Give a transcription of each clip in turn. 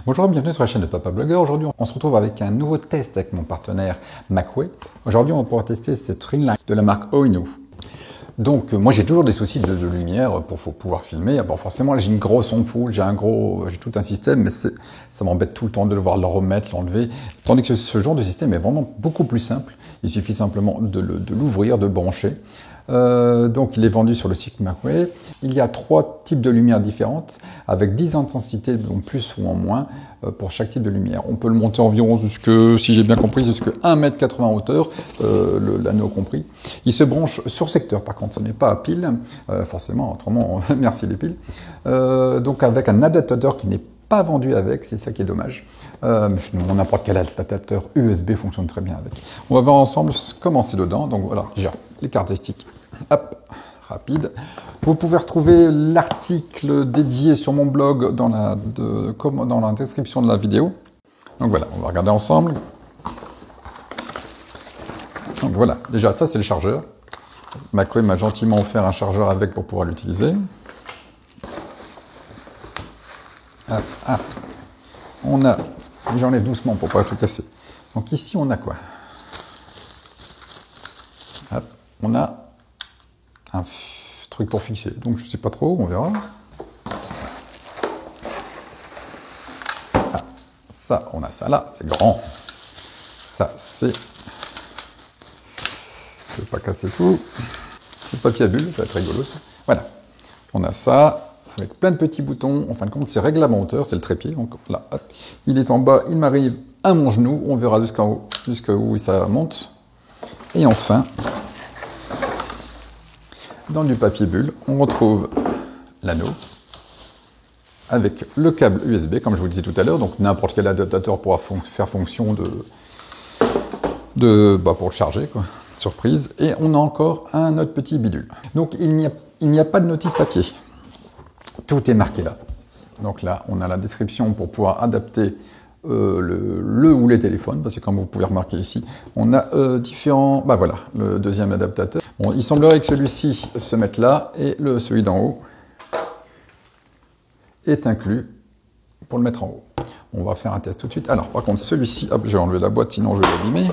Bonjour et bienvenue sur la chaîne de Papa Blogueur. Aujourd'hui, on se retrouve avec un nouveau test avec mon partenaire Macway. Aujourd'hui, on va pouvoir tester cette ring light de la marque Oinu. Donc, moi, j'ai toujours des soucis de lumière pour pouvoir filmer. Bon, forcément, là, j'ai une grosse ampoule, j'ai tout un système, mais ça m'embête tout le temps de devoir le remettre, l'enlever. Tandis que ce genre de système est vraiment beaucoup plus simple. Il suffit simplement de l'ouvrir, de le brancher. Donc il est vendu sur le site Macway. Il y a 3 types de lumière différentes avec 10 intensités, donc plus ou en moins, pour chaque type de lumière. On peut le monter environ jusque, si j'ai bien compris, jusqu'à 1,80 m en hauteur, l'anneau compris. Il se branche sur secteur, par contre, ce n'est pas à pile, forcément, autrement, merci les piles. Donc avec un adaptateur qui n'est pas vendu avec, c'est ça qui est dommage. N'importe quel adaptateur USB fonctionne très bien avec. On va voir ensemble comment c'est dedans. Donc voilà, déjà, les caractéristiques. Hop, rapide. Vous pouvez retrouver l'article dédié sur mon blog dans la description de la vidéo. Donc voilà, on va regarder ensemble. Donc voilà, déjà ça c'est le chargeur. Macway m'a gentiment offert un chargeur avec pour pouvoir l'utiliser. Hop, hop. On a, j'enlève doucement pour pas tout casser. Donc ici on a quoi? Hop, on a un truc pour fixer, donc je sais pas trop, on verra. Ah, ça, on a ça là, c'est grand. Ça, c'est... Je vais pas casser tout. Le papier à bulles, ça va être rigolo ça. Voilà, on a ça, avec plein de petits boutons. En fin de compte, c'est réglable en hauteur, c'est le trépied. Donc là, hop, il est en bas, il m'arrive à mon genou. On verra jusqu'en haut, jusqu'où ça monte. Et enfin... dans du papier bulle, on retrouve l'anneau avec le câble USB, comme je vous le disais tout à l'heure. Donc n'importe quel adaptateur pourra faire fonction pour le charger, quoi. Surprise. Et on a encore un autre petit bidule. Donc il n'y a pas de notice papier. Tout est marqué là. Donc là, on a la description pour pouvoir adapter le ou les téléphones, parce que comme vous pouvez remarquer ici, on a différents... Bah voilà, le deuxième adaptateur. Bon, il semblerait que celui-ci se mette là, et celui d'en haut est inclus pour le mettre en haut. On va faire un test tout de suite. Alors, par contre, celui-ci, hop, je vais enlever la boîte, sinon je vais l'abîmer.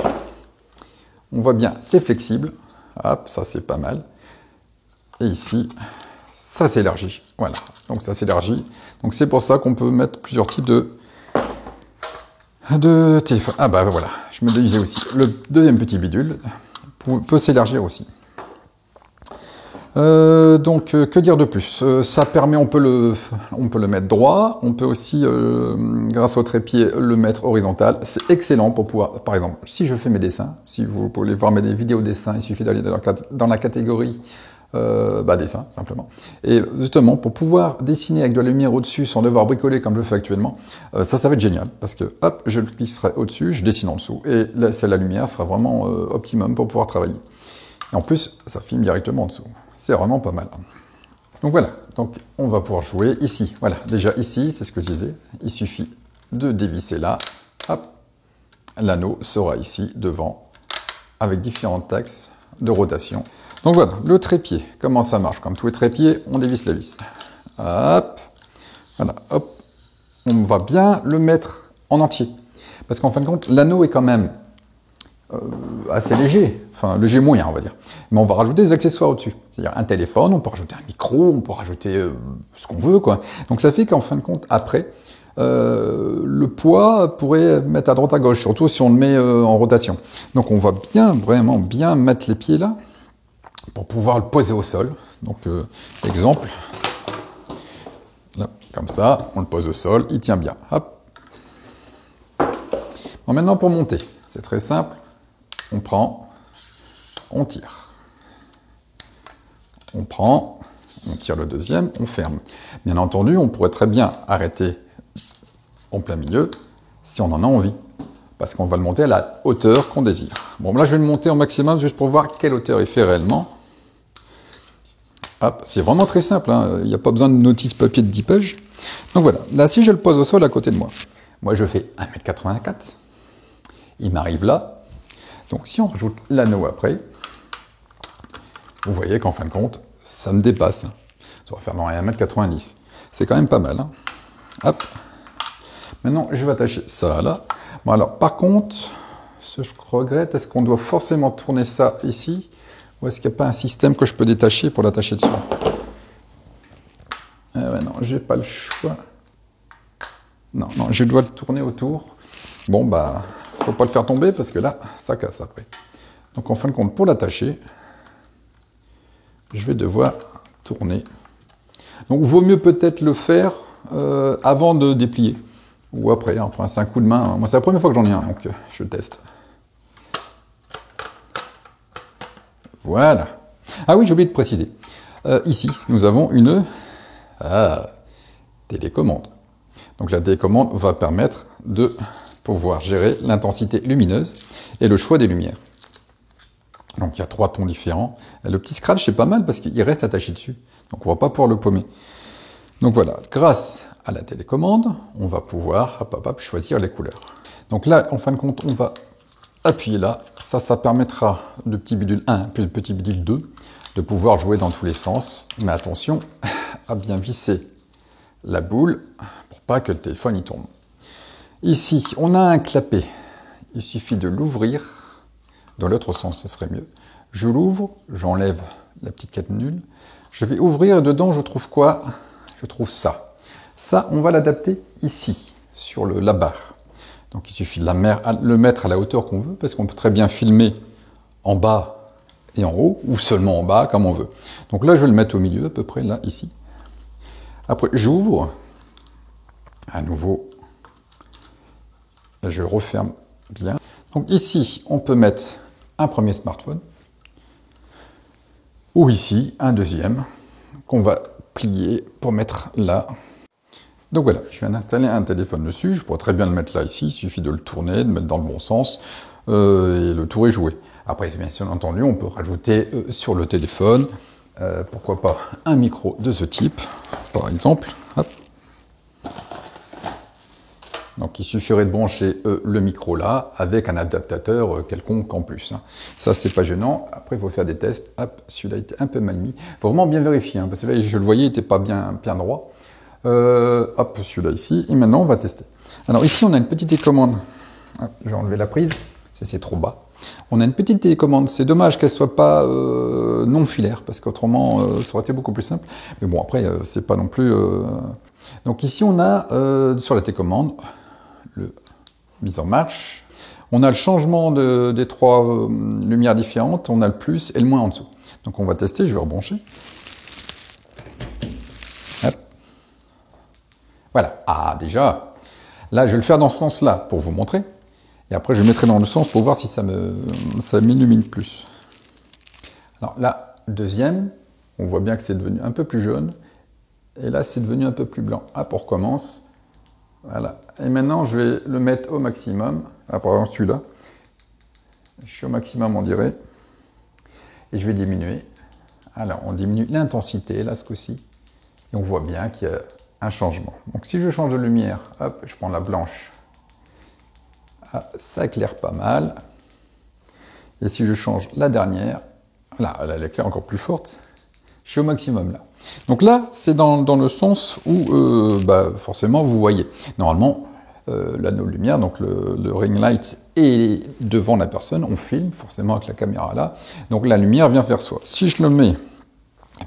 On voit bien, c'est flexible. Hop, ça c'est pas mal. Et ici, ça s'élargit. Voilà, donc ça s'élargit. Donc c'est pour ça qu'on peut mettre plusieurs types de téléphone. Ah bah voilà, je me disais aussi. Le deuxième petit bidule peut s'élargir aussi. Que dire de plus? Ça permet, on peut le mettre droit, on peut aussi, grâce au trépied, le mettre horizontal. C'est excellent pour pouvoir, par exemple, si je fais mes dessins, si vous voulez voir mes vidéos dessins, il suffit d'aller dans la catégorie dessin, simplement. Et justement, pour pouvoir dessiner avec de la lumière au-dessus sans devoir bricoler comme je le fais actuellement, ça va être génial. Parce que, hop, je le glisserai au-dessus, je dessine en dessous. Et là, la lumière sera vraiment optimum pour pouvoir travailler. Et en plus, ça filme directement en dessous. C'est vraiment pas mal. Donc voilà, donc on va pouvoir jouer ici. Voilà, déjà ici, c'est ce que je disais. Il suffit de dévisser là. Hop, l'anneau sera ici, devant, avec différents axes de rotation. Donc voilà, le trépied, comment ça marche? Comme tous les trépieds, on dévisse la vis. Hop, voilà, hop. On va bien le mettre en entier. Parce qu'en fin de compte, l'anneau est quand même assez léger. Enfin, léger moyen, on va dire. Mais on va rajouter des accessoires au-dessus. C'est-à-dire un téléphone, on peut rajouter un micro, on peut rajouter ce qu'on veut, quoi. Donc ça fait qu'en fin de compte, après, le poids pourrait mettre à droite à gauche, surtout si on le met en rotation. Donc on va vraiment bien mettre les pieds là, pour pouvoir le poser au sol. Donc, exemple, là, comme ça, on le pose au sol, il tient bien. Hop. Bon, maintenant, pour monter, c'est très simple. On prend, on tire. On prend, on tire le deuxième, on ferme. Bien entendu, on pourrait très bien arrêter en plein milieu, si on en a envie. Parce qu'on va le monter à la hauteur qu'on désire. Bon, là, je vais le monter au maximum, juste pour voir quelle hauteur il fait réellement. C'est vraiment très simple, hein. Il n'y a pas besoin de notice papier de 10 pages. Donc voilà, là si je le pose au sol à côté de moi, je fais 1,84 m, il m'arrive là, donc si on rajoute l'anneau après, vous voyez qu'en fin de compte, ça me dépasse. Ça va faire dans 1,90 m, c'est quand même pas mal. Hein. Hop. Maintenant, je vais attacher ça là. Bon, alors, par contre, ce que je regrette, est-ce qu'on doit forcément tourner ça ici? Ou est-ce qu'il n'y a pas un système que je peux détacher pour l'attacher dessus? Ouais, non, j'ai pas le choix. Non, non, je dois le tourner autour. Bon, bah, faut pas le faire tomber parce que là, ça casse après. Donc, en fin de compte, pour l'attacher, je vais devoir tourner. Donc, vaut mieux peut-être le faire avant de déplier. Ou après, enfin, c'est un coup de main. Moi, c'est la première fois que j'en ai un, donc je teste. Voilà. Ah oui, j'ai oublié de préciser. Ici, nous avons une télécommande. Donc la télécommande va permettre de pouvoir gérer l'intensité lumineuse et le choix des lumières. Donc il y a 3 tons différents. Le petit scratch, c'est pas mal parce qu'il reste attaché dessus. Donc on va pas pouvoir le paumer. Donc voilà, grâce à la télécommande, on va pouvoir choisir les couleurs. Donc là, en fin de compte, on va appuyer là. Ça permettra de petit bidule 1 plus petit bidule 2 de pouvoir jouer dans tous les sens. Mais attention à bien visser la boule pour pas que le téléphone y tombe. Ici, on a un clapet. Il suffit de l'ouvrir. Dans l'autre sens, ce serait mieux. Je l'ouvre, j'enlève la petite catenule. Je vais ouvrir, dedans, je trouve quoi? Je trouve ça. Ça, on va l'adapter ici, sur la barre. Donc il suffit de le mettre à la hauteur qu'on veut, parce qu'on peut très bien filmer en bas et en haut, ou seulement en bas, comme on veut. Donc là, je vais le mettre au milieu, à peu près là, ici. Après, j'ouvre. À nouveau, je referme bien. Donc ici, on peut mettre un premier smartphone. Ou ici, un deuxième, qu'on va plier pour mettre là. Donc voilà, je viens d'installer un téléphone dessus. Je pourrais très bien le mettre là, ici. Il suffit de le tourner, de mettre dans le bon sens. Et le tour est joué. Après, bien entendu, on peut rajouter sur le téléphone, pourquoi pas, un micro de ce type, par exemple. Hop. Donc il suffirait de brancher le micro là, avec un adaptateur quelconque en plus. Hein. Ça, c'est pas gênant. Après, il faut faire des tests. Hop, celui-là était un peu mal mis. Il faut vraiment bien vérifier, hein, parce que là, je le voyais, il n'était pas bien droit. Hop, celui-là ici. Et maintenant, on va tester. Alors ici, on a une petite télécommande. Hop, je vais enlever la prise. C'est trop bas. On a une petite télécommande. C'est dommage qu'elle soit pas non filaire, parce qu'autrement, ça aurait été beaucoup plus simple. Mais bon, après, c'est pas non plus... Donc ici, on a, sur la télécommande, le mise en marche. On a le changement des 3 lumières différentes. On a le plus et le moins en dessous. Donc on va tester. Je vais rebrancher. Hop. Voilà. Ah, déjà. Là, je vais le faire dans ce sens-là pour vous montrer. Et après, je mettrai dans le sens pour voir si ça m'illumine plus. Alors là, deuxième, on voit bien que c'est devenu un peu plus jaune. Et là, c'est devenu un peu plus blanc. Hop, on recommence. Voilà. Et maintenant, je vais le mettre au maximum. Ah, par exemple, celui-là. Je suis au maximum, on dirait. Et je vais diminuer. Alors, on diminue l'intensité, là, ce coup-ci. Et on voit bien qu'il y a un changement. Donc, si je change de lumière, hop, je prends la blanche. Ah, ça éclaire pas mal. Et si je change la dernière, là, elle éclaire encore plus forte. Je suis au maximum, là. Donc là, c'est dans le sens où, forcément, vous voyez. Normalement, l'anneau de lumière, donc le ring light est devant la personne, on filme forcément avec la caméra là, donc la lumière vient vers soi. Si je le mets,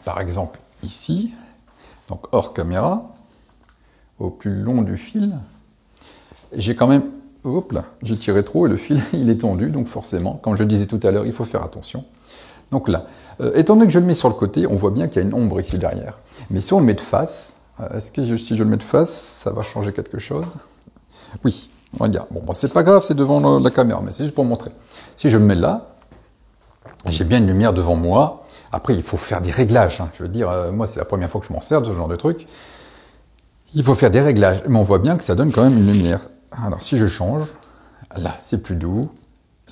par exemple, ici, donc hors caméra, au plus long du fil, j'ai quand même, hop là, j'ai tiré trop et le fil, il est tendu, donc forcément, comme je le disais tout à l'heure, il faut faire attention. Donc là, étant donné que je le mets sur le côté, on voit bien qu'il y a une ombre ici derrière. Mais si on le met de face, est-ce que si je le mets de face, ça va changer quelque chose? Oui, regarde. Bon, c'est pas grave, c'est devant la caméra, mais c'est juste pour montrer. Si je me mets là, j'ai bien une lumière devant moi. Après, il faut faire des réglages. Hein. Je veux dire, moi, c'est la première fois que je m'en sers de ce genre de truc. Il faut faire des réglages, mais on voit bien que ça donne quand même une lumière. Alors, si je change, là, c'est plus doux.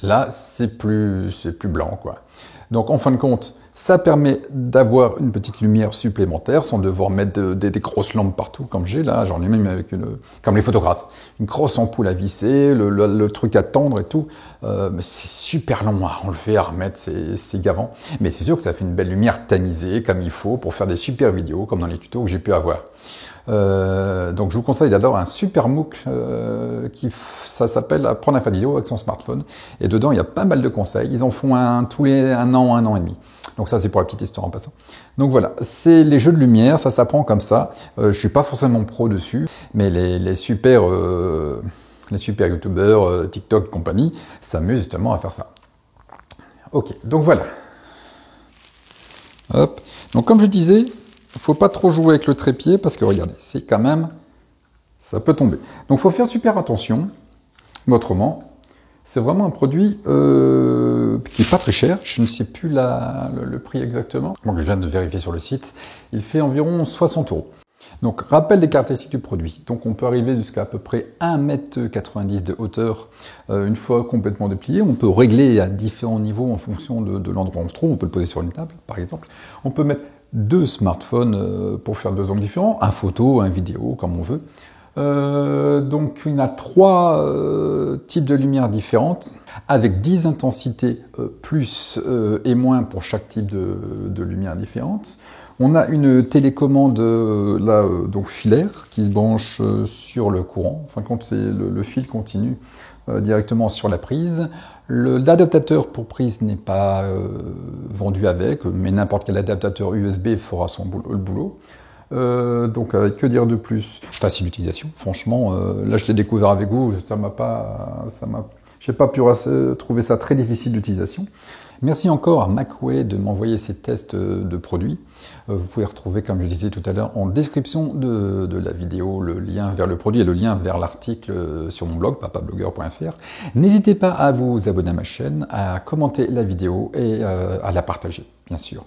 Là, c'est plus blanc, quoi. Donc, en fin de compte, ça permet d'avoir une petite lumière supplémentaire sans devoir mettre des grosses lampes partout, comme j'ai là. J'en ai même avec comme les photographes. Une grosse ampoule à visser, le truc à tendre et tout. Mais c'est super long à enlever, à remettre, c'est gavant. Mais c'est sûr que ça fait une belle lumière tamisée, comme il faut, pour faire des super vidéos, comme dans les tutos que j'ai pu avoir. Donc je vous conseille d'avoir un super MOOC ça s'appelle Apprendre à faire de vidéo avec son smartphone. Et dedans, il y a pas mal de conseils. Ils en font un tous les un an et demi. Donc ça, c'est pour la petite histoire en passant. Donc voilà, c'est les jeux de lumière, ça s'apprend comme ça. Je suis pas forcément pro dessus, mais les super youtubeurs, TikTok et compagnie, s'amusent justement à faire ça. Ok, donc voilà. Hop. Donc comme je disais, il faut pas trop jouer avec le trépied parce que regardez, c'est quand même, ça peut tomber. Donc il faut faire super attention. Mais autrement, c'est vraiment un produit qui est pas très cher. Je ne sais plus le prix exactement. Donc je viens de vérifier sur le site. Il fait environ 60 €. Donc, rappel des caractéristiques du produit. Donc, on peut arriver jusqu'à peu près 1,90 m de hauteur une fois complètement déplié. On peut régler à différents niveaux en fonction de l'endroit où on se trouve. On peut le poser sur une table, par exemple. On peut mettre 2 smartphones pour faire 2 angles différents, un photo, un vidéo, comme on veut. Donc, il y a 3 types de lumière différentes, avec 10 intensités plus et moins pour chaque type de lumière différente. On a une télécommande donc filaire qui se branche sur le courant. En fin de compte, c'est le fil continue directement sur la prise. L'adaptateur pour prise n'est pas vendu avec, mais n'importe quel adaptateur USB fera le boulot. Donc, que dire de plus? Facile d'utilisation. Franchement, là, je l'ai découvert avec vous. J'ai pas pu trouver ça très difficile d'utilisation. Merci encore à Macway de m'envoyer ces tests de produits. Vous pouvez retrouver, comme je disais tout à l'heure, en description de la vidéo, le lien vers le produit et le lien vers l'article sur mon blog, papablogger.fr. N'hésitez pas à vous abonner à ma chaîne, à commenter la vidéo et à la partager, bien sûr.